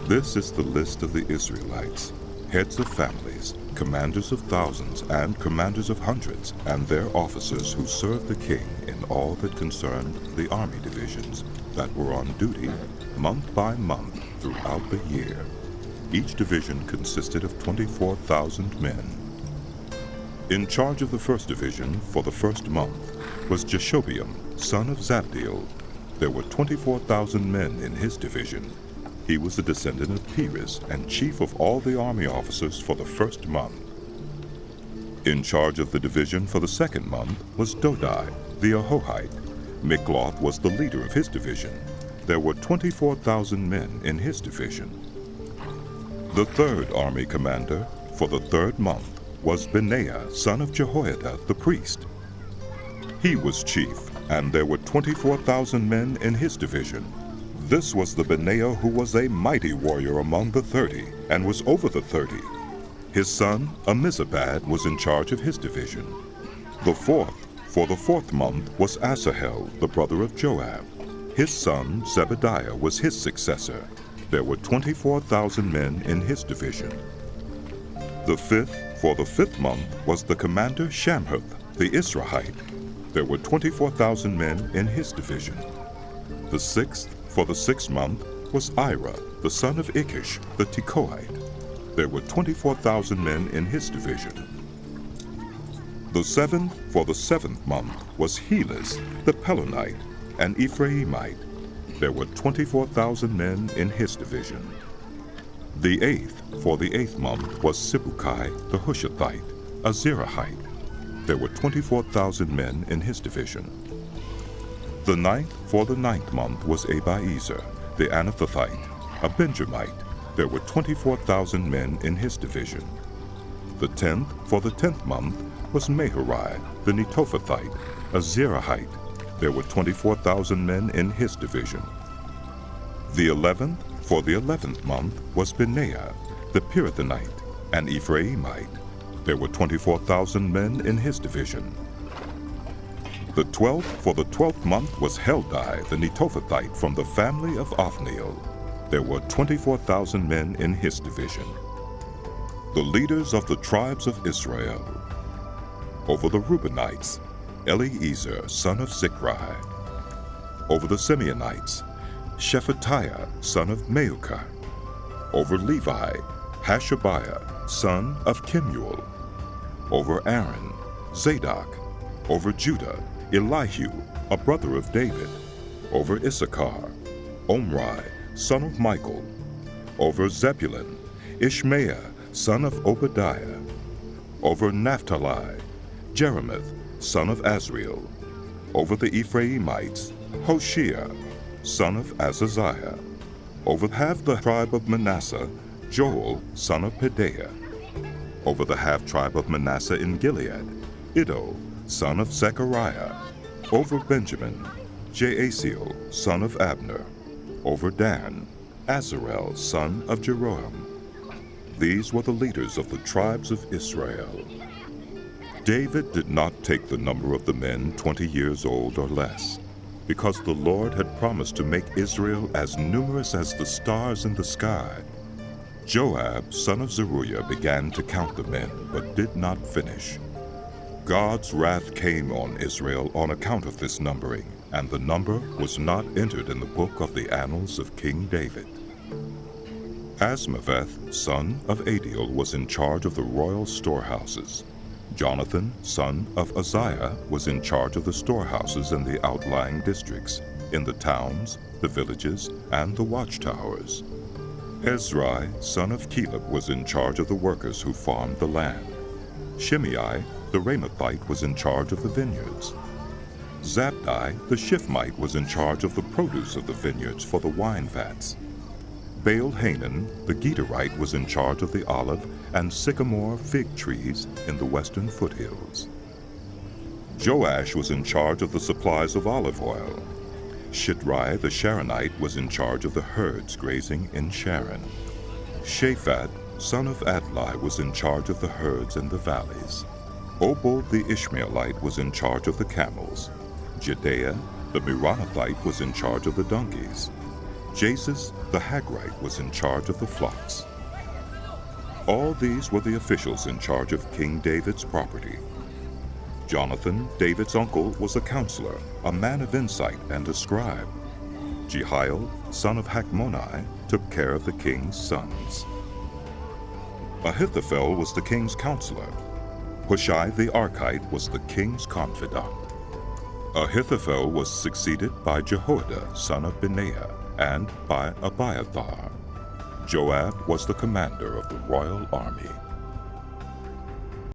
This is the list of the Israelites, heads of families, commanders of thousands and commanders of hundreds, and their officers who served the king in all that concerned the army divisions that were on duty month by month throughout the year. Each division consisted of 24,000 men. In charge of the first division for the first month was Jeshobeam, son of Zabdiel. There were 24,000 men in his division. He was a descendant of Perez and chief of all the army officers for the first month. In charge of the division for the second month was Dodai, the Ahohite. Mikloth was the leader of his division. There were 24,000 men in his division. The third army commander for the third month was Benaiah, son of Jehoiada, the priest. He was chief, and there were 24,000 men in his division. This was the Benaiah who was a mighty warrior among the 30, and was over the 30. His son, Ammizabad, was in charge of his division. The fourth, for the fourth month, was Asahel, the brother of Joab. His son, Zebediah, was his successor. There were 24,000 men in his division. The fifth, for the fifth month, was the commander Shamhuth, the Israelite. There were 24,000 men in his division. The sixth, for the sixth month, was Ira, the son of Ikish, the Tekoite. There were 24,000 men in his division. The seventh, for the seventh month, was Helez, the Pelonite, an Ephraimite. There were 24,000 men in his division. The eighth, for the eighth month, was Sibukai, the Hushathite, a Zerahite. There were 24,000 men in his division. The ninth, for the ninth month, was Abiezer, the Anathothite, a Benjamite. There were 24,000 men in his division. The 10th, for the 10th month, was Maharai, the Netophathite, a Zerahite. There were 24,000 men in his division. The 11th, for the 11th month, was Benaiah, the Pirathonite, an Ephraimite. There were 24,000 men in his division. The 12th, for the 12th month, was Heldai, the Netophathite, from the family of Othniel. There were 24,000 men in his division. The leaders of the tribes of Israel. Over the Reubenites, Eliezer, son of Zichri. Over the Simeonites, Shephatiah, son of Meucah. Over Levi, Hashabiah, son of Kemuel. Over Aaron, Zadok. Over Judah, Elihu, a brother of David. Over Issachar, Omri, son of Michael. Over Zebulun, Ishmael, son of Obadiah. Over Naphtali, Jerimoth, son of Azriel. Over the Ephraimites, Hoshea, son of Azaziah. Over half the tribe of Manasseh, Joel, son of Pedaiah. Over the half-tribe of Manasseh in Gilead, Iddo, son of Zechariah. Over Benjamin, Jaasiel, son of Abner. Over Dan, Azarel, son of Jeroham. These were the leaders of the tribes of Israel. David did not take the number of the men 20 years old or less, because the Lord had promised to make Israel as numerous as the stars in the sky. Joab, son of Zeruiah, began to count the men, but did not finish. God's wrath came on Israel on account of this numbering, and the number was not entered in the book of the annals of King David. Asmaveth, son of Adiel, was in charge of the royal storehouses. Jonathan, son of Uzziah, was in charge of the storehouses in the outlying districts, in the towns, the villages, and the watchtowers. Ezrai, son of Caleb, was in charge of the workers who farmed the land. Shimei, the Ramathite, was in charge of the vineyards. Zabdi, the Shifmite, was in charge of the produce of the vineyards for the wine vats. Baal-Hanan, the Gederite, was in charge of the olive and sycamore fig trees in the western foothills. Joash was in charge of the supplies of olive oil. Shidrai, the Sharonite, was in charge of the herds grazing in Sharon. Shaphat, son of Adlai, was in charge of the herds in the valleys. Obal the Ishmaelite was in charge of the camels. Jehdeiah, the Meronothite, was in charge of the donkeys. Jasis the Hagrite was in charge of the flocks. All these were the officials in charge of King David's property. Jonathan, David's uncle, was a counselor, a man of insight and a scribe. Jehiel, son of Hachmoni, took care of the king's sons. Ahithophel was the king's counselor. Hushai the Archite was the king's confidant. Ahithophel was succeeded by Jehoiada, son of Benaiah, and by Abiathar. Joab was the commander of the royal army.